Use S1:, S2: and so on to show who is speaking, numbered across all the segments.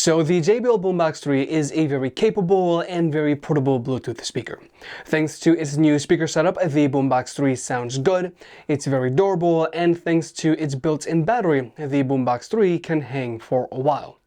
S1: So the JBL Boombox 3 is a very capable and very portable Bluetooth speaker. Thanks to its new speaker setup, the Boombox 3 sounds good, it's very durable, and thanks to its built-in battery, the Boombox 3 can hang for a while.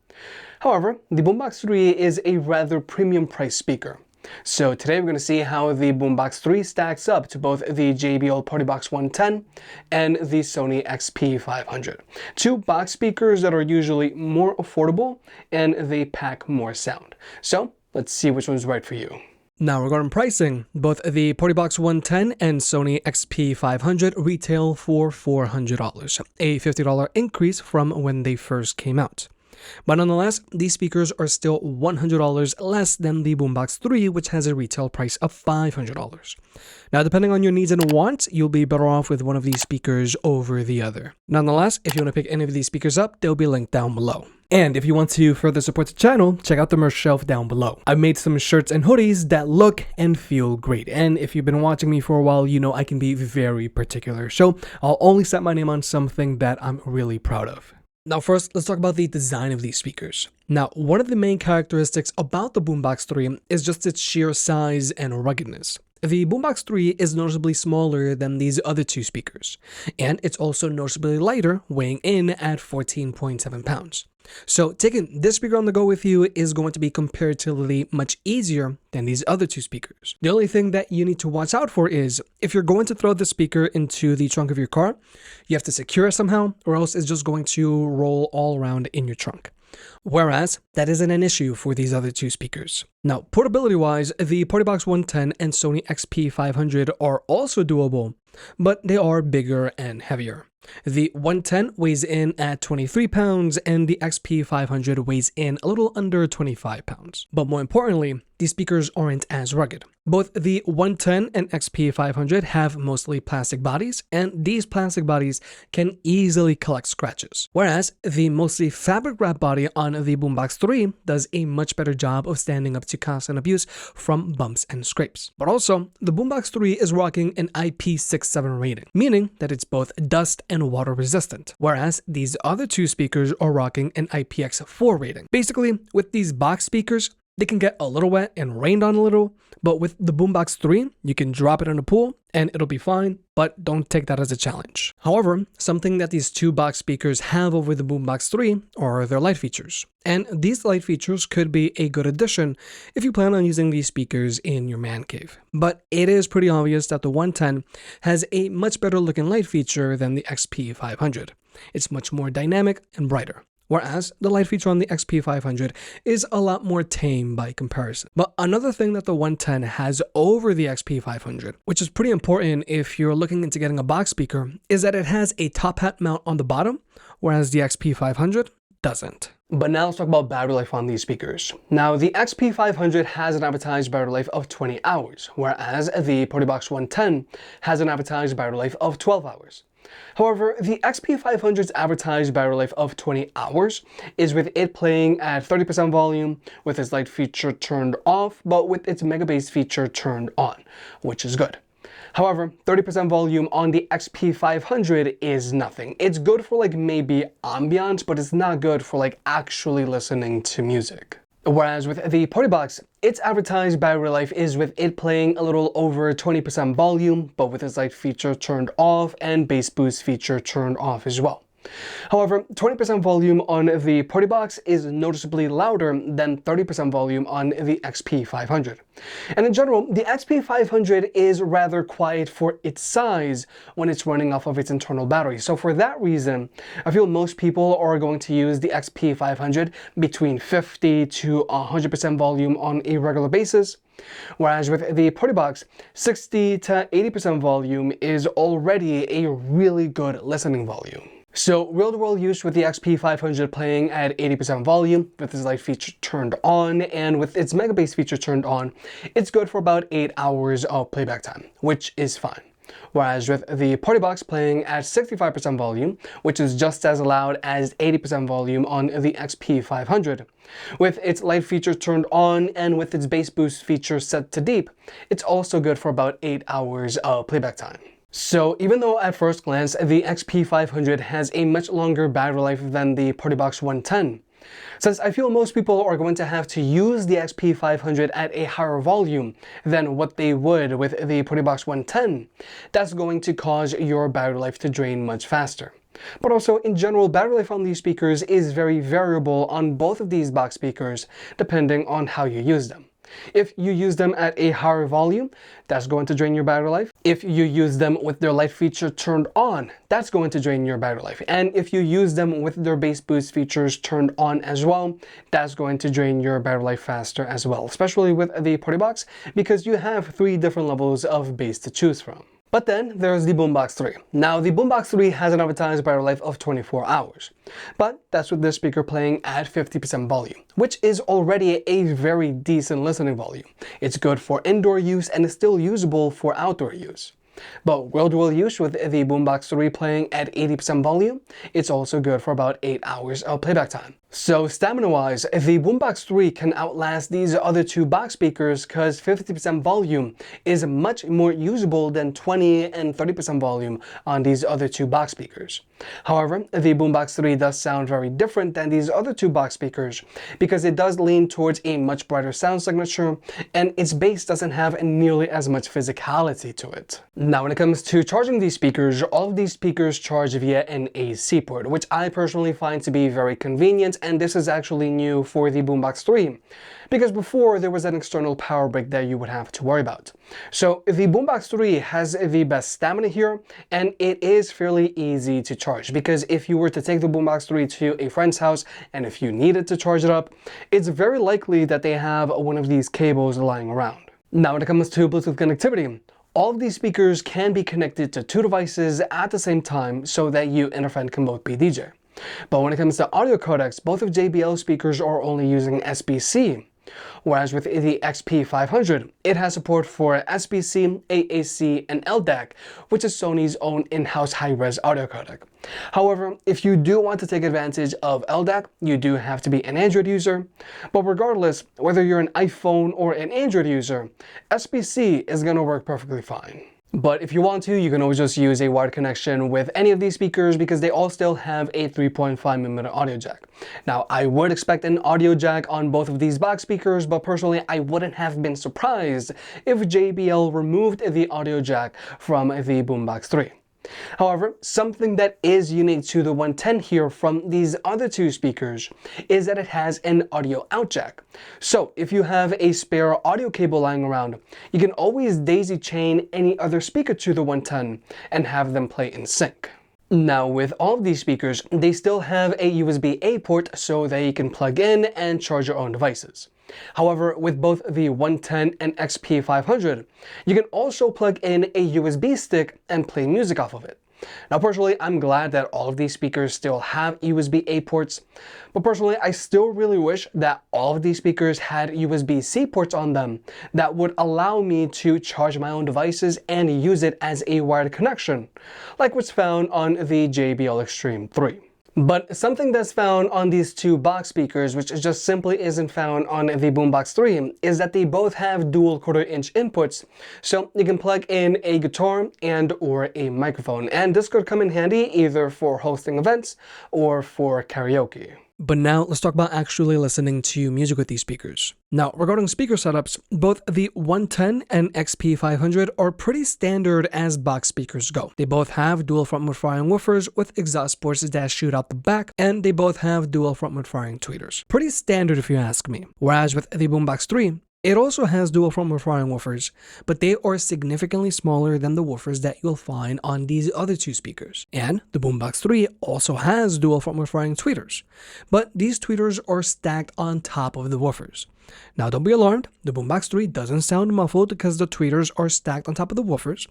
S1: However, the Boombox 3 is a rather premium price speaker. So today we're going to see how the Boombox 3 stacks up to both the JBL Partybox 110 and the Sony XP500. Two box speakers that are usually more affordable and they pack more sound. So let's see which one's right for you. Now regarding pricing, both the Partybox 110 and Sony XP500 retail for $400, a $50 increase from when they first came out. But nonetheless, these speakers are still $100 less than the Boombox 3, which has a retail price of $500. Now, depending on your needs and wants, you'll be better off with one of these speakers over the other. Nonetheless, if you want to pick any of these speakers up, they'll be linked down below. And if you want to further support the channel, check out the merch shelf down below. I've made some shirts and hoodies that look and feel great. And if you've been watching me for a while, you know I can be very particular. So I'll only set my name on something that I'm really proud of. Now first, let's talk about the design of these speakers. Now, one of the main characteristics about the Boombox 3 is just its sheer size and ruggedness. The Boombox 3 is noticeably smaller than these other two speakers, and it's also noticeably lighter, weighing in at 14.7 pounds. So taking this speaker on the go with you is going to be comparatively much easier than these other two speakers. The only thing that you need to watch out for is if you're going to throw the speaker into the trunk of your car, you have to secure it somehow, or else it's just going to roll all around in your trunk. Whereas, that isn't an issue for these other two speakers. Now, portability-wise, the Partybox 110 and Sony XP500 are also doable, but they are bigger and heavier. The 110 weighs in at 23 pounds and the XP500 weighs in a little under 25 pounds. But more importantly, these speakers aren't as rugged. Both the 110 and XP500 have mostly plastic bodies, and these plastic bodies can easily collect scratches. Whereas the mostly fabric wrap body on the Boombox 3 does a much better job of standing up to constant abuse from bumps and scrapes. But also, the Boombox 3 is rocking an IP67 rating, meaning that it's both dust and water resistant, whereas these other two speakers are rocking an IPX4 rating. Basically, with these box speakers, they can get a little wet and rained on a little, but with the Boombox 3, you can drop it in a pool and it'll be fine, but don't take that as a challenge. However, something that these two box speakers have over the Boombox 3 are their light features. And these light features could be a good addition if you plan on using these speakers in your man cave. But it is pretty obvious that the 110 has a much better looking light feature than the XP500. It's much more dynamic and brighter. Whereas the light feature on the XP500 is a lot more tame by comparison. But another thing that the 110 has over the XP500, which is pretty important if you're looking into getting a box speaker, is that it has a top hat mount on the bottom, whereas the XP500 doesn't. But now let's talk about battery life on these speakers. Now, the XP500 has an advertised battery life of 20 hours, whereas the Partybox 110 has an advertised battery life of 12 hours. However, the XP500's advertised battery life of 20 hours is with it playing at 30% volume, with its light feature turned off, but with its mega bass feature turned on, which is good. However, 30% volume on the XP500 is nothing. It's good for like maybe ambiance, but it's not good for like actually listening to music. Whereas with the Partybox, its advertised battery life is with it playing a little over 20% volume, but with its light feature turned off and bass boost feature turned off as well. However, 20% volume on the Partybox is noticeably louder than 30% volume on the XP500. And in general, the XP500 is rather quiet for its size when it's running off of its internal battery. So for that reason, I feel most people are going to use the XP500 between 50 to 100% volume on a regular basis. Whereas with the Partybox, 60 to 80% volume is already a really good listening volume. So real-world use with the XP500 playing at 80% volume, with its light feature turned on, and with its mega bass feature turned on, it's good for about 8 hours of playback time, which is fine. Whereas with the Partybox playing at 65% volume, which is just as loud as 80% volume on the XP500, with its light feature turned on and with its bass boost feature set to deep, it's also good for about 8 hours of playback time. So even though at first glance the XP500 has a much longer battery life than the Partybox 110, Since I feel most people are going to have to use the XP500 at a higher volume than what they would with the Partybox 110, that's going to cause your battery life to drain much faster. But also, in general, battery life on these speakers is very variable on both of these box speakers depending on how you use them. If you use them at a higher volume, that's going to drain your battery life. If you use them with their light feature turned on, that's going to drain your battery life. And if you use them with their bass boost features turned on as well, that's going to drain your battery life faster as well, especially with the Partybox, because you have 3 different levels of bass to choose from. But then there's the Boombox 3. Now the Boombox 3 has an advertised battery life of 24 hours, but that's with this speaker playing at 50% volume, which is already a very decent listening volume. It's good for indoor use and is still usable for outdoor use. But world use with the Boombox 3 playing at 80% volume, it's also good for about 8 hours of playback time. So stamina-wise, the Boombox 3 can outlast these other 2 box speakers because 50% volume is much more usable than 20 and 30% volume on these other 2 box speakers. However, the Boombox 3 does sound very different than these other 2 box speakers because it does lean towards a much brighter sound signature and its bass doesn't have nearly as much physicality to it. Now when it comes to charging these speakers, all of these speakers charge via an AC port, which I personally find to be very convenient, and this is actually new for the Boombox 3, because before there was an external power brick that you would have to worry about. So the Boombox 3 has the best stamina here, and it is fairly easy to charge, because if you were to take the Boombox 3 to a friend's house and if you needed to charge it up, it's very likely that they have one of these cables lying around. Now when it comes to Bluetooth connectivity, all of these speakers can be connected to 2 devices at the same time so that you and a friend can both be DJ. But when it comes to audio codecs, both of JBL speakers are only using SBC, whereas with the XP500, it has support for SBC, AAC, and LDAC, which is Sony's own in-house high-res audio codec. However, if you do want to take advantage of LDAC, you do have to be an Android user. But regardless, whether you're an iPhone or an Android user, SBC is going to work perfectly fine. But if you want to, you can always just use a wired connection with any of these speakers because they all still have a 3.5mm audio jack. Now, I would expect an audio jack on both of these box speakers, but personally, I wouldn't have been surprised if JBL removed the audio jack from the Boombox 3. However, something that is unique to the 110 here from these other 2 speakers is that it has an audio out jack. So if you have a spare audio cable lying around, you can always daisy chain any other speaker to the 110 and have them play in sync. Now with all of these speakers, they still have a USB-A port so that you can plug in and charge your own devices. However, with both the 110 and XP500, you can also plug in a USB stick and play music off of it. Now personally, I'm glad that all of these speakers still have USB-A ports, but personally, I still really wish that all of these speakers had USB-C ports on them that would allow me to charge my own devices and use it as a wired connection, like what's found on the JBL Extreme 3. But something that's found on these 2 box speakers, which just simply isn't found on the Boombox 3, is that they both have dual 1/4-inch inputs, so you can plug in a guitar and or a microphone, and this could come in handy either for hosting events or for karaoke. But now let's talk about actually listening to music with these speakers. Now, regarding speaker setups, both the 110 and XP500 are pretty standard as box speakers go. They both have dual front-mode firing woofers with exhaust ports that shoot out the back, and they both have dual front-mode firing tweeters. Pretty standard if you ask me. Whereas with the Boombox 3, it also has dual front-mode firing woofers, but they are significantly smaller than the woofers that you'll find on these other 2 speakers. And the Boombox 3 also has dual front-mode firing tweeters, but these tweeters are stacked on top of the woofers. Now don't be alarmed, the Boombox 3 doesn't sound muffled because the tweeters are stacked on top of the woofers,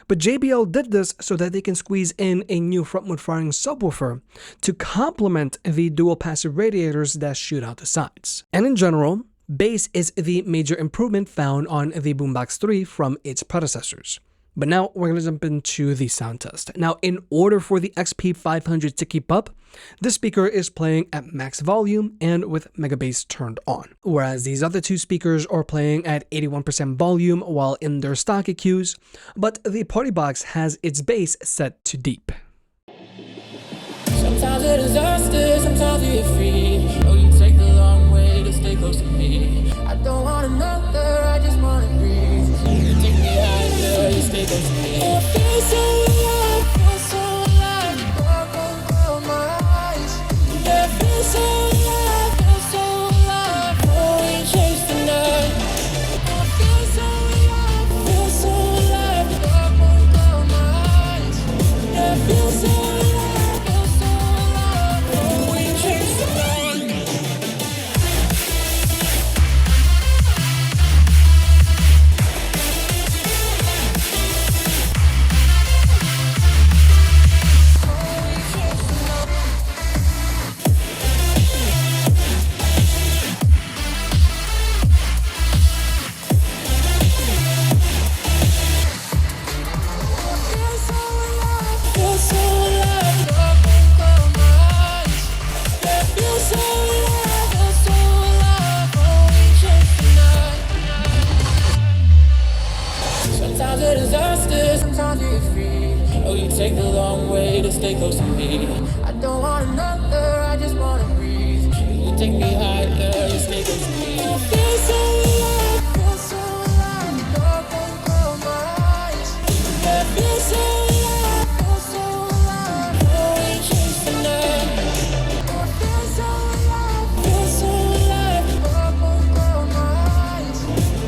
S1: but JBL did this so that they can squeeze in a new front-mode firing subwoofer to complement the dual passive radiators that shoot out the sides. And in general, bass is the major improvement found on the Boombox 3 from its predecessors. But now we're going to jump into the sound test. Now, in order for the XP500 to keep up, this speaker is playing at max volume and with mega bass turned on, whereas these other 2 speakers are playing at 81% volume while in their stock EQs, but the Partybox has its bass set to deep.
S2: Sometimes it is us, sometimes we're free. stay close to me. I don't want another, I just wanna breathe. You take me higher, you stay close to me. I feel so alive, feel so alive. The dark won't close my eyes. I feel so alive, feel so alive. Oh, we chase the night. I feel so alive, feel so alive. The dark won't close my eyes.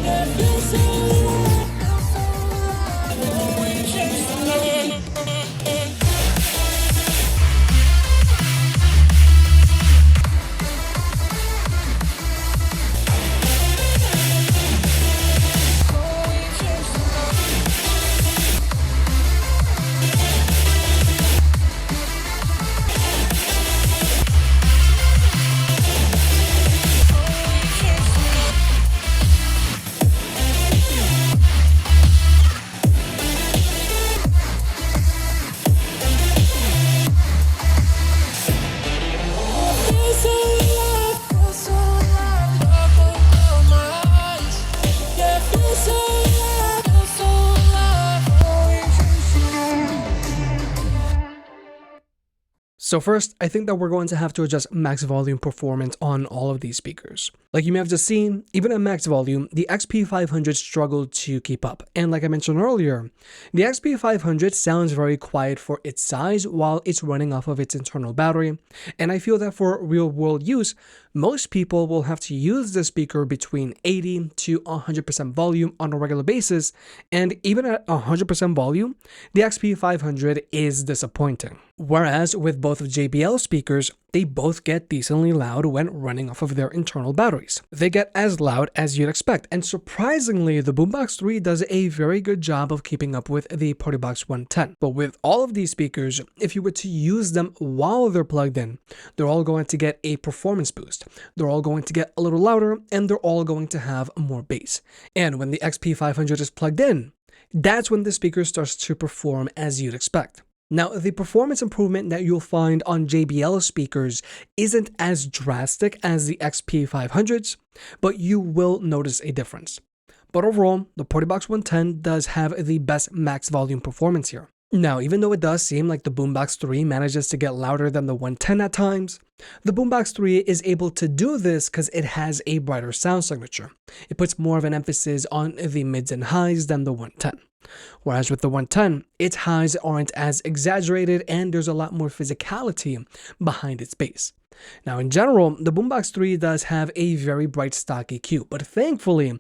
S2: I feel so alive, feel so alive. Oh, we chase the night.
S1: So first, I think that we're going to have to adjust max volume performance on all of these speakers. Like you may have just seen, even at max volume, the XP500 struggled to keep up. And like I mentioned earlier, the XP500 sounds very quiet for its size while it's running off of its internal battery. And I feel that for real world use, most people will have to use the speaker between 80 to 100% volume on a regular basis. And even at 100% volume, the XP500 is disappointing. Whereas with both of JBL speakers, they both get decently loud when running off of their internal batteries. They get as loud as you'd expect, and surprisingly, the Boombox 3 does a very good job of keeping up with the Partybox 110. But with all of these speakers, if you were to use them while they're plugged in, they're all going to get a performance boost. They're all going to get a little louder, and they're all going to have more bass. And when the XP500 is plugged in, that's when the speaker starts to perform as you'd expect. Now, the performance improvement that you'll find on JBL speakers isn't as drastic as the XP500s, but you will notice a difference. But overall, the Partybox 110 does have the best max volume performance here. Now, even though it does seem like the Boombox 3 manages to get louder than the 110 at times, the Boombox 3 is able to do this because it has a brighter sound signature. It puts more of an emphasis on the mids and highs than the 110. Whereas with the 110, its highs aren't as exaggerated and there's a lot more physicality behind its bass. Now in general, the Boombox 3 does have a very bright stock EQ, but thankfully,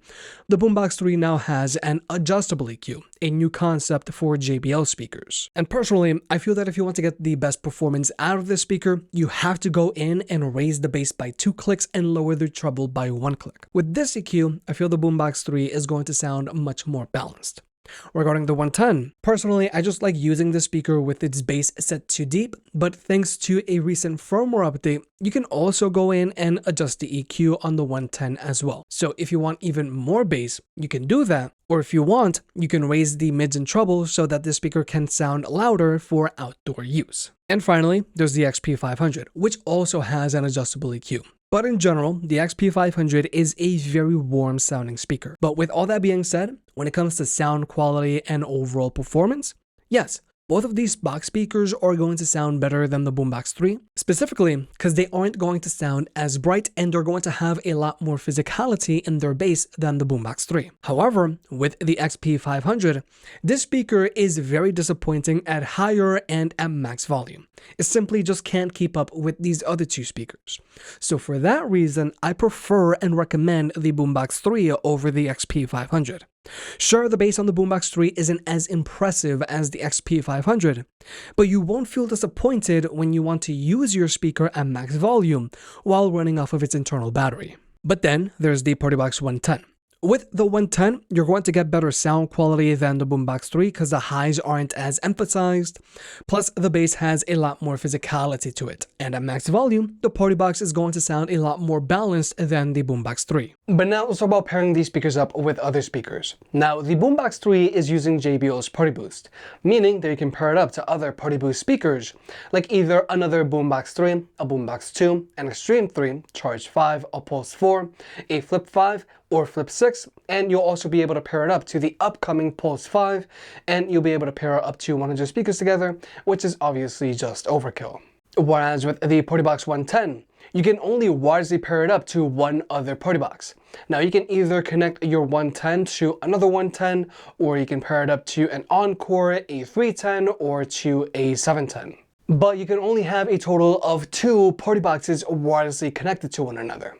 S1: the Boombox 3 now has an adjustable EQ, a new concept for JBL speakers. And personally, I feel that if you want to get the best performance out of this speaker, you have to go in and raise the bass by 2 clicks and lower the treble by 1 click. With this EQ, I feel the Boombox 3 is going to sound much more balanced. Regarding the 110, personally, I just like using the speaker with its bass set to deep, but thanks to a recent firmware update, you can also go in and adjust the EQ on the 110 as well. So if you want even more bass, you can do that, or if you want, you can raise the mids and treble so that the speaker can sound louder for outdoor use. And finally, there's the XP500, which also has an adjustable EQ. But in general, the XP500 is a very warm sounding speaker. But with all that being said, when it comes to sound quality and overall performance, yes, both of these box speakers are going to sound better than the Boombox 3, specifically because they aren't going to sound as bright and they're going to have a lot more physicality in their bass than the Boombox 3. However, with the XP500, this speaker is very disappointing at higher and at max volume. It simply just can't keep up with these other two speakers. So for that reason, I prefer and recommend the Boombox 3 over the XP500. Sure, the bass on the Boombox 3 isn't as impressive as the XP500, but you won't feel disappointed when you want to use your speaker at max volume while running off of its internal battery. But then there's the Partybox 110. With the 110, you're going to get better sound quality than the Boombox 3 because the highs aren't as emphasized, plus the bass has a lot more physicality to it. And at max volume, the Partybox is going to sound a lot more balanced than the Boombox 3. But now let's talk about pairing these speakers up with other speakers. Now, the Boombox 3 is using JBL's Party Boost, meaning that you can pair it up to other Party Boost speakers, like either another Boombox 3, a Boombox 2, an Extreme 3, Charge 5, a Pulse 4, a Flip 5, or Flip 6, and you'll also be able to pair it up to the upcoming Pulse 5, and you'll be able to pair up to 100 speakers together, which is obviously just overkill. Whereas with the Partybox 110, you can only wirelessly pair it up to one other Partybox. Now you can either connect your 110 to another 110, or you can pair it up to an Encore, a 310, or to a 710. But you can only have a total of 2 Partyboxes wirelessly connected to one another.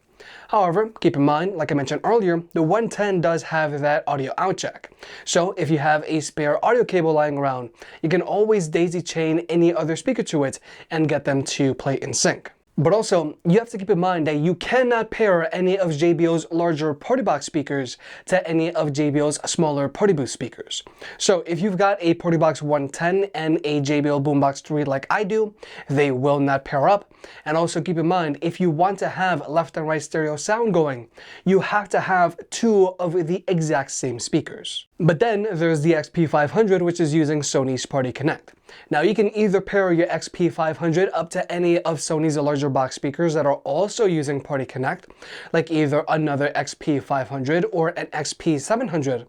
S1: However, keep in mind, like I mentioned earlier, the 110 does have that audio out jack. So if you have a spare audio cable lying around, you can always daisy chain any other speaker to it and get them to play in sync. But also, you have to keep in mind that you cannot pair any of JBL's larger Partybox speakers to any of JBL's smaller Partyboost speakers. So if you've got a Partybox 110 and a JBL Boombox 3 like I do, they will not pair up. And also keep in mind, if you want to have left and right stereo sound going, you have to have 2 of the exact same speakers. But then there's the XP500, which is using Sony's Party Connect. Now you can either pair your XP500 up to any of Sony's larger box speakers that are also using Party Connect, like either another XP500 or an XP700.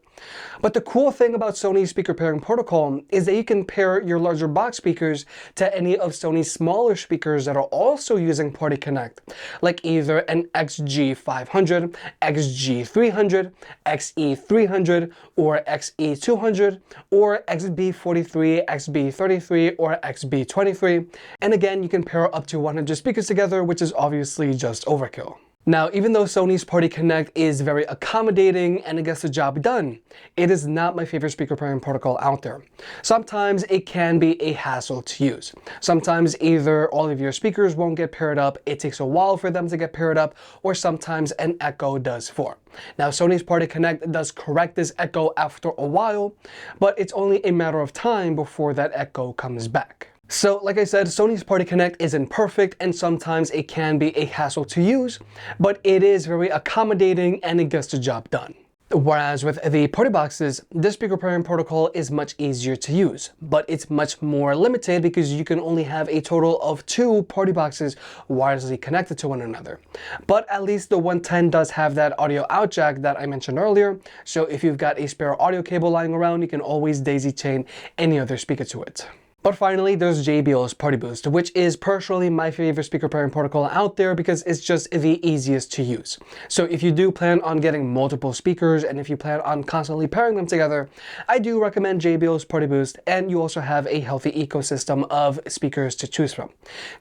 S1: But the cool thing about Sony's speaker pairing protocol is that you can pair your larger box speakers to any of Sony's smaller speakers that are also using Party Connect, like either an XG500, XG300, XE300, or XE200, or XB43, XB33, or XB23. And again, you can pair up to 100 speakers together, which is obviously just overkill. Now, even though Sony's Party Connect is very accommodating and it gets the job done, it is not my favorite speaker pairing protocol out there. Sometimes it can be a hassle to use. Sometimes either all of your speakers won't get paired up, it takes a while for them to get paired up, or sometimes an echo does form. Now, Sony's Party Connect does correct this echo after a while, but it's only a matter of time before that echo comes back. So, like I said, Sony's Party Connect isn't perfect and sometimes it can be a hassle to use, but it is very accommodating and it gets the job done. Whereas with the Partyboxes, this speaker pairing protocol is much easier to use, but it's much more limited because you can only have a total of 2 Partyboxes wirelessly connected to one another. But at least the 110 does have that audio out jack that I mentioned earlier, so if you've got a spare audio cable lying around, you can always daisy chain any other speaker to it. But finally, there's JBL's Partyboost, which is personally my favorite speaker pairing protocol out there because it's just the easiest to use. So if you do plan on getting multiple speakers and if you plan on constantly pairing them together, I do recommend JBL's Partyboost, and you also have a healthy ecosystem of speakers to choose from.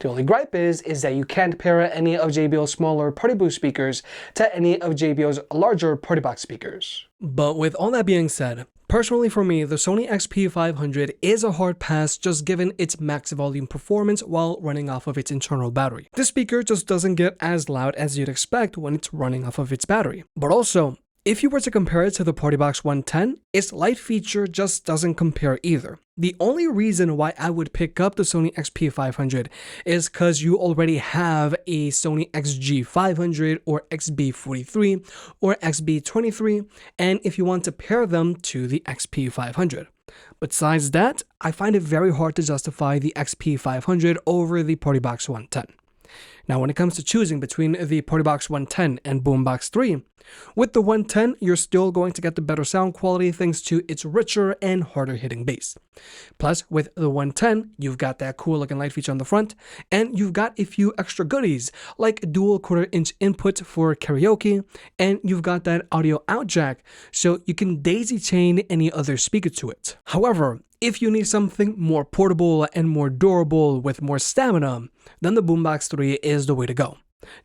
S1: The only gripe is that you can't pair any of JBL's smaller Partyboost speakers to any of JBL's larger Partybox speakers. But with all that being said, personally for me, the Sony XP500 is a hard pass just given its max volume performance while running off of its internal battery. This speaker just doesn't get as loud as you'd expect when it's running off of its battery. But also, if you were to compare it to the Partybox 110, its light feature just doesn't compare either. The only reason why I would pick up the Sony XP500 is because you already have a Sony XG500 or XB43 or XB23, and if you want to pair them to the XP500. Besides that, I find it very hard to justify the XP500 over the Partybox 110. Now, when it comes to choosing between the Partybox 110 and Boombox 3, with the 110, you're still going to get the better sound quality thanks to its richer and harder hitting bass. Plus, with the 110, you've got that cool looking light feature on the front, and you've got a few extra goodies like a dual 1/4 inch input for karaoke, and you've got that audio out jack, so you can daisy chain any other speaker to it. However, if you need something more portable and more durable with more stamina, then the Boombox 3 is the way to go.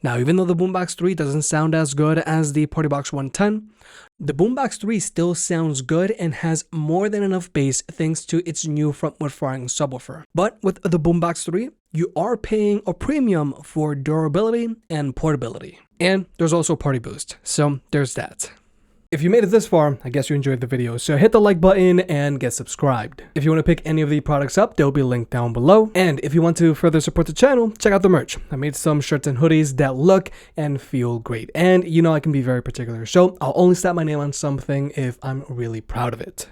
S1: Now, even though the Boombox 3 doesn't sound as good as the Partybox 110, the Boombox 3 still sounds good and has more than enough bass thanks to its new frontward firing subwoofer. But with the Boombox 3, you are paying a premium for durability and portability. And there's also Party Boost, so there's that. If you made it this far, I guess you enjoyed the video, so hit the like button and get subscribed. If you want to pick any of the products up, they'll be linked down below. And if you want to further support the channel, check out the merch. I made some shirts and hoodies that look and feel great. And you know I can be very particular, so I'll only slap my name on something if I'm really proud of it.